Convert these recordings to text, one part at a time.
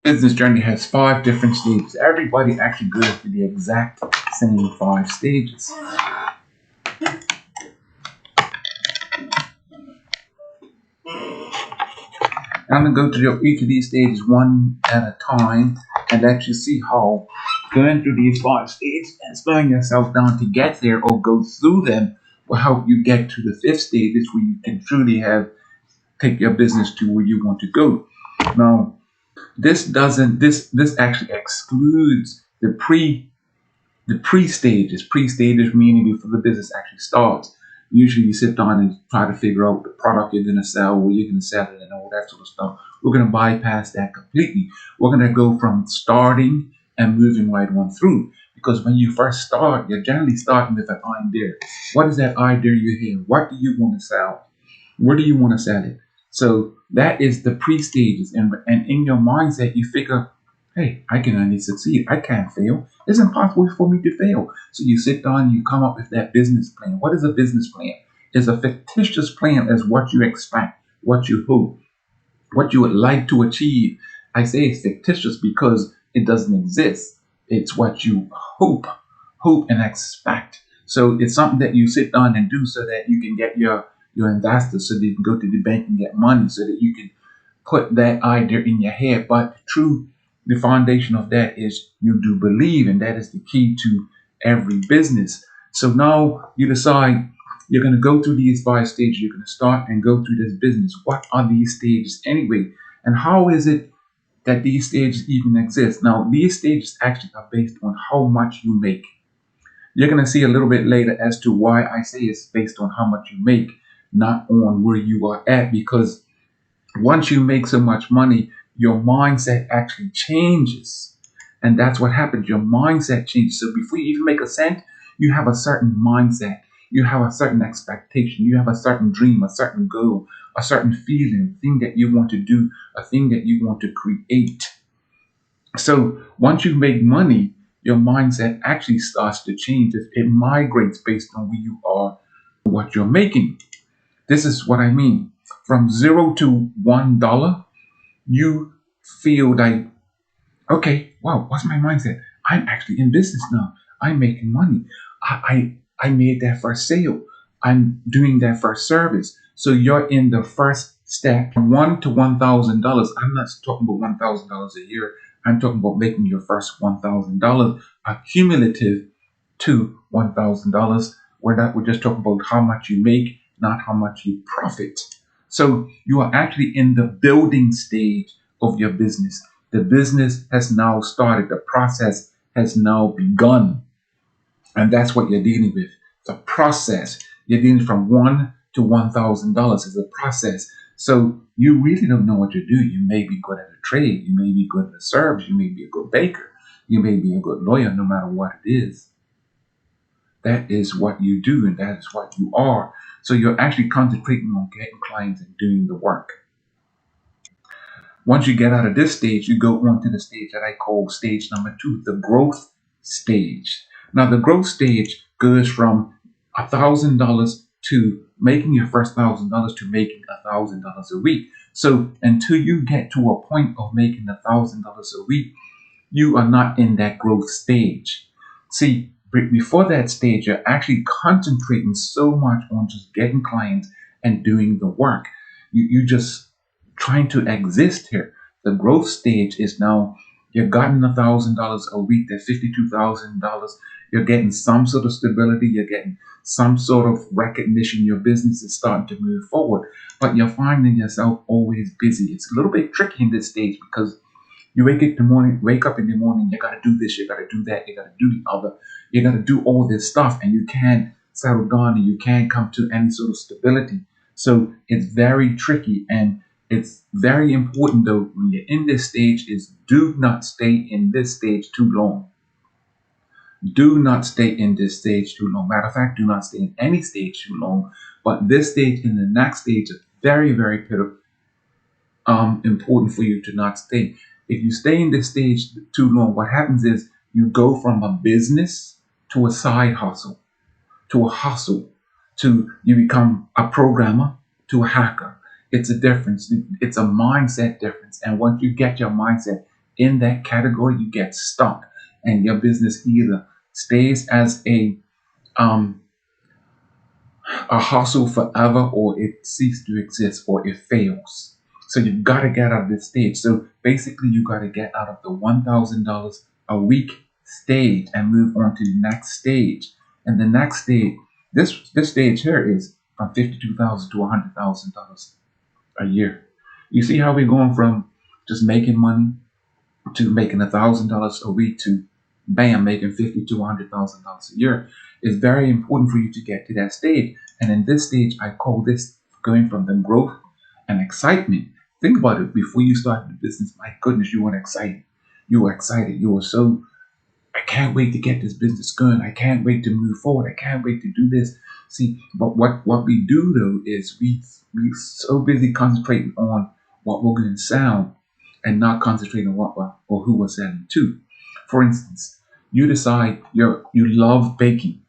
business journey has 5 different stages. Everybody actually goes through the exact same 5 stages. I'm going to go through each of these stages one at a time and let you see how going through these 5 stages and slowing yourself down to get there or go through them will help you get to the 5th stage where you can truly take your business to where you want to go. Now, this actually excludes the pre-stages. Pre-stages meaning before the business actually starts. Usually you sit down and try to figure out the product you're going to sell, where you're going to sell it, and all that sort of stuff. We're going to bypass that completely. We're going to go from starting and moving right on through. Because when you first start, you're generally starting with an idea. What is that idea you have? What do you want to sell? Where do you want to sell it? So that is the pre-stages. And in your mindset, you figure, hey, I can only succeed. I can't fail. It's impossible for me to fail. So you sit down, you come up with that business plan. What is a business plan? It's a fictitious plan as what you expect, what you hope, what you would like to achieve. I say it's fictitious because it doesn't exist. It's what you hope and expect. So it's something that you sit down and do so that you can get your investors, so that you can go to the bank and get money, so that you can put that idea in your head. But the foundation of that is you do believe, and that is the key to every business. So now you decide you're going to go through these 5 stages. You're going to start and go through this business. What are these stages anyway? And how is it that these stages even exist? Now, these stages actually are based on how much you make. You're going to see a little bit later as to why I say it's based on how much you make, not on where you are at, because once you make so much money, your mindset actually changes. And that's what happens. Your mindset changes. So before you even make a cent, you have a certain mindset. You have a certain expectation. You have a certain dream, a certain goal, a certain feeling, a thing that you want to do, a thing that you want to create. So once you make money, your mindset actually starts to change. It migrates based on where you are, what you're making. This is what I mean. From $0 to $1, you feel like, okay, wow, what's my mindset? I'm actually in business now. I'm making money. I made that first sale. I'm doing that first service. So you're in the first step from $1 to $1,000. I'm not talking about $1,000 a year. I'm talking about making your first $1,000 accumulative to $1,000. We're just talking about how much you make, not how much you profit. So you are actually in the building stage of your business. The business has now started. The process has now begun. And that's what you're dealing with. The process. You're dealing from $1 to $1,000 is a process. So you really don't know what you do. You may be good at a trade. You may be good at a service. You may be a good baker. You may be a good lawyer, no matter what it is. That is what you do, and that is what you are. So you're actually concentrating on getting clients and doing the work. Once you get out of this stage, you go on to the stage that I call stage number 2, the growth stage. Now, the growth stage goes from $1,000 to making your first $1,000 to making $1,000 a week. So until you get to a point of making $1,000 a week, you are not in that growth stage. See, before that stage, you're actually concentrating so much on just getting clients and doing the work. You just trying to exist here. The growth stage is now you're getting $1,000 a week. That's $52,000. You're getting some sort of stability. You're getting some sort of recognition. Your business is starting to move forward, but you're finding yourself always busy. It's a little bit tricky in this stage because you wake up in the morning, you gotta do this, you gotta do that, you gotta do the other, you gotta do all this stuff, and you can't settle down and you can't come to any sort of stability. So it's very tricky, and it's very important though when you're in this stage is do not stay in this stage too long. Do not stay in this stage too long. Matter of fact, do not stay in any stage too long. But this stage and the next stage is very, very important for you to not stay. If you stay in this stage too long, what happens is you go from a business to a side hustle, to a hustle, to you become a programmer to a hacker. It's a difference. It's a mindset difference. And once you get your mindset, in that category, you get stuck, and your business either stays as um, a hustle forever, or it ceases to exist, or it fails. So you've got to get out of this stage. So basically, you got to get out of the $1,000 a week stage and move on to the next stage. And the next stage, this stage here is from $52,000 to $100,000 a year. You see how we're going from just making money to making $1,000 a week to bam, making $50,000 to $100,000 a year. It's very important for you to get to that stage. And in this stage, I call this going from the growth and excitement. Think about it. Before you started the business, my goodness, you were excited. You were excited. You were so, I can't wait to get this business going. I can't wait to move forward. I can't wait to do this. See, but what we do though is we so busy concentrating on what we're going to sound and not concentrating on or who we're selling to. For instance, you decide you love baking,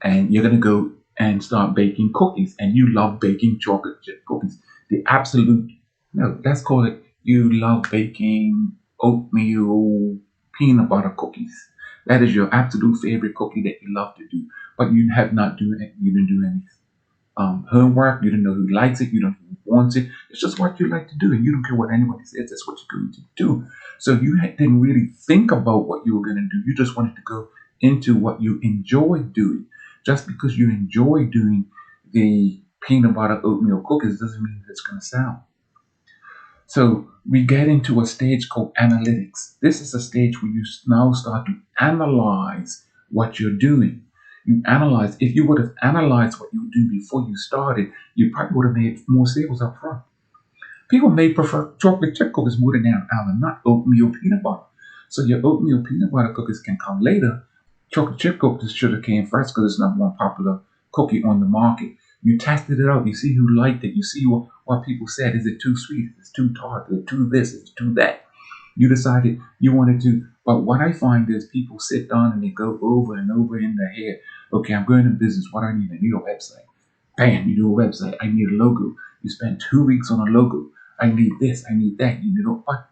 and you're gonna go and start baking cookies, and you love baking chocolate chip cookies. The absolute no, let's call it you love baking oatmeal peanut butter cookies. That is your absolute favorite cookie that you love to do, but you have not doing it. You didn't do any homework. You don't know who likes it. You don't know who wants it. It's just what you like to do, and you don't care what anybody says. That's what you're going to do. So you didn't really think about what you were going to do. You just wanted to go into what you enjoy doing. Just because you enjoy doing the peanut butter oatmeal cookies doesn't mean it's going to sound. So we get into a stage called analytics. This is a stage where you now start to analyze what you're doing. You analyze. If you would have analyzed what you do before you started, you probably would have made more sales up front. People may prefer chocolate chip cookies more than not oatmeal peanut butter. So your oatmeal peanut butter cookies can come later. Chocolate chip cookies should have came first because it's not one popular cookie on the market. You tested it out. You see who liked it. You see what people said. Is it too sweet? Is it too tart? Is it too this? Is it too that? You decided you wanted to. But what I find is people sit down and they go over and over in their head. Okay, I'm going to business. What do I need? I need a website. Bam, you do a website. I need a logo. You spend 2 weeks on a logo. I need this. I need that. You know what?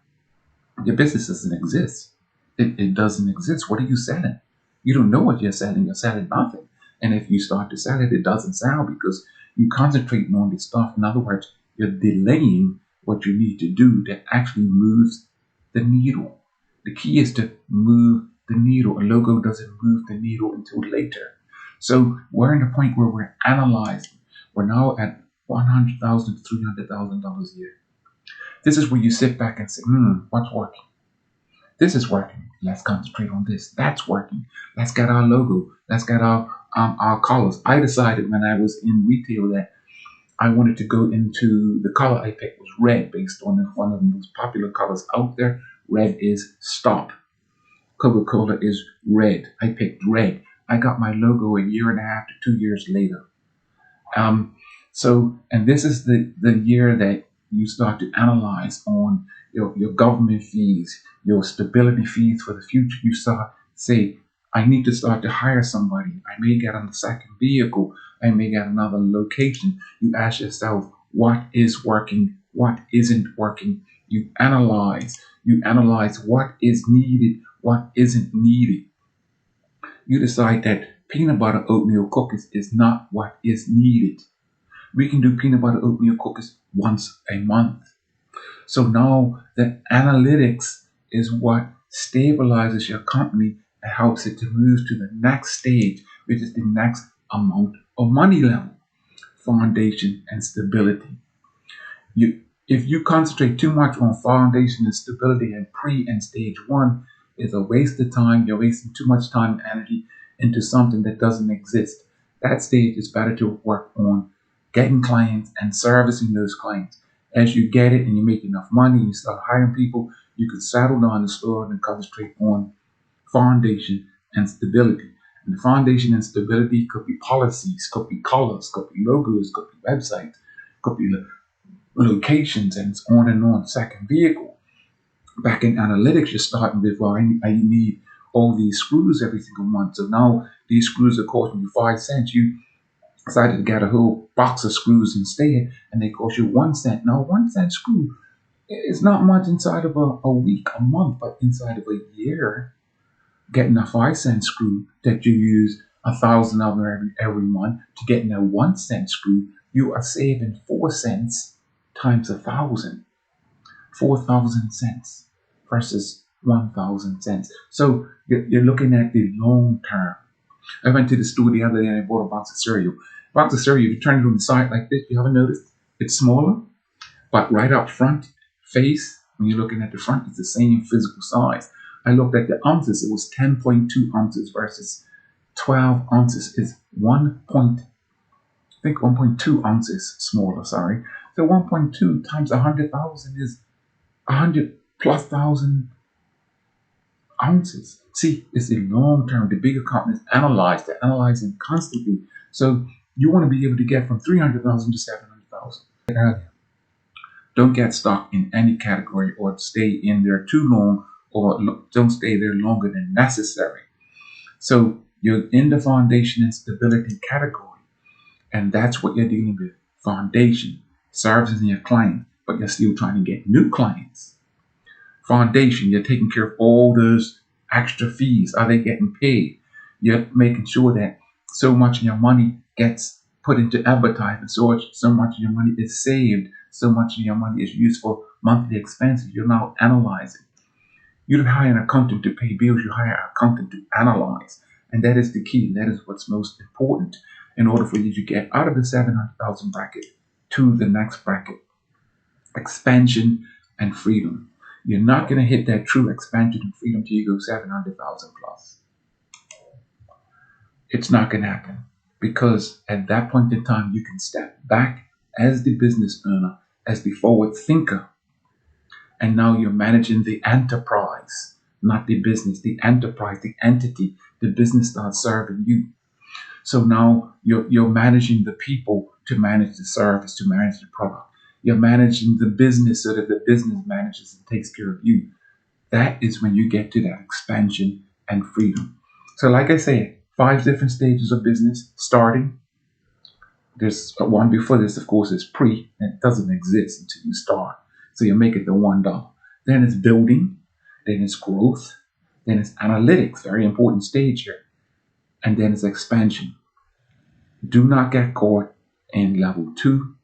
Your business doesn't exist. It doesn't exist. What are you selling? You don't know what you're selling. You're selling nothing. And if you start to sell it, it doesn't sell because you concentrating on this stuff. In other words, you're delaying what you need to do that actually moves the needle. The key is to move the needle. A logo doesn't move the needle until later. So we're in the point where we're analyzing. We're now at $100,000 to $300,000 a year. This is where you sit back and say, what's working? This is working. Let's concentrate on this. That's working. Let's get our logo. Let's get our colors. I decided when I was in retail that I wanted to go into the color I picked was red, based on one of the most popular colors out there. Red is stop. Coca-Cola is red. I picked red. I got my logo a year and a half to 2 years later. And this is the year that you start to analyze on your government fees, your stability fees for the future. You start say, I need to start to hire somebody. I may get on the second vehicle. I may get another location. You ask yourself, what is working? What isn't working? You analyze. You analyze what is needed, what isn't needed. You decide that peanut butter oatmeal cookies is not what is needed. We can do peanut butter oatmeal cookies once a month. So now the analytics is what stabilizes your company and helps it to move to the next stage, which is the next amount of money level, foundation and stability. If you concentrate too much on foundation and stability and pre and stage one, it's a waste of time. You're wasting too much time and energy into something that doesn't exist. That stage is better to work on getting clients and servicing those clients. As you get it and you make enough money, you start hiring people, you can settle down the store and concentrate on foundation and stability. And the foundation and stability could be policies, could be colors, could be logos, could be websites, could be locations, and it's on and on. Second vehicle. Back in analytics, you're starting with, well, I need all these screws every single month. So now these screws are costing you 5 cents. You decided to get a whole box of screws instead, and they cost you 1 cent. Now, 1 cent screw It's not much inside of a week, a month, but inside of a year, getting a 5 cent screw that you use 1,000 of them every month to getting a 1 cent screw, you are saving 4 cents times 1,000, 4,000 cents versus 1,000 cents. So you're looking at the long term. I went to the store the other day and I bought a box of cereal. Box of cereal, if you turn it on the side like this, you haven't noticed it's smaller, but right up front, face, when you're looking at the front, it's the same physical size. I looked at the ounces, it was 10.2 ounces versus 12 ounces is 1.2 ounces smaller, sorry. So 1.2 times 100,000 is 100 plus thousand ounces. See, it's the long term. The bigger companies analyze, they're analyzing constantly. So you want to be able to get from 300,000 to 700,000. Don't get stuck in any category or stay in there too long, or don't stay there longer than necessary. So you're in the foundation and stability category, and that's what you're dealing with. Foundation, servicing your client, but you're still trying to get new clients. Foundation, you're taking care of all those extra fees. Are they getting paid? You're making sure that so much of your money gets put into advertising, so much of your money is saved, so much of your money is used for monthly expenses. You're now analyzing. You don't hire an accountant to pay bills, you hire an accountant to analyze. And that is the key. That is what's most important in order for you to get out of the 700,000 bracket to the next bracket. Expansion and freedom. You're not going to hit that true expansion and freedom till you go 700,000 plus. It's not going to happen because at that point in time, you can step back as the business owner, as the forward thinker, and now you're managing the enterprise, not the business, the enterprise, the entity. The business starts serving you. So now you're managing the people to manage the service, to manage the product. You're managing the business so that the business manages and takes care of you. That is when you get to that expansion and freedom. So like I said, 5 different stages of business starting. There's one before this, of course, is pre, and it doesn't exist until you start. So you make it the $1. Then it's building, then it's growth, then it's analytics, very important stage here, and then it's expansion. Do not get caught in level 2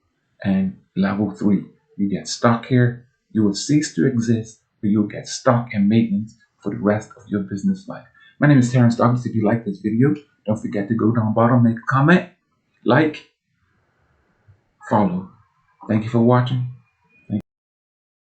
and level 3. You get stuck here, you will cease to exist, or you'll get stuck in maintenance for the rest of your business life. My name is Terrence Douglas. If you like this video, don't forget to go down bottom, make a comment, like, follow. Thank you for watching.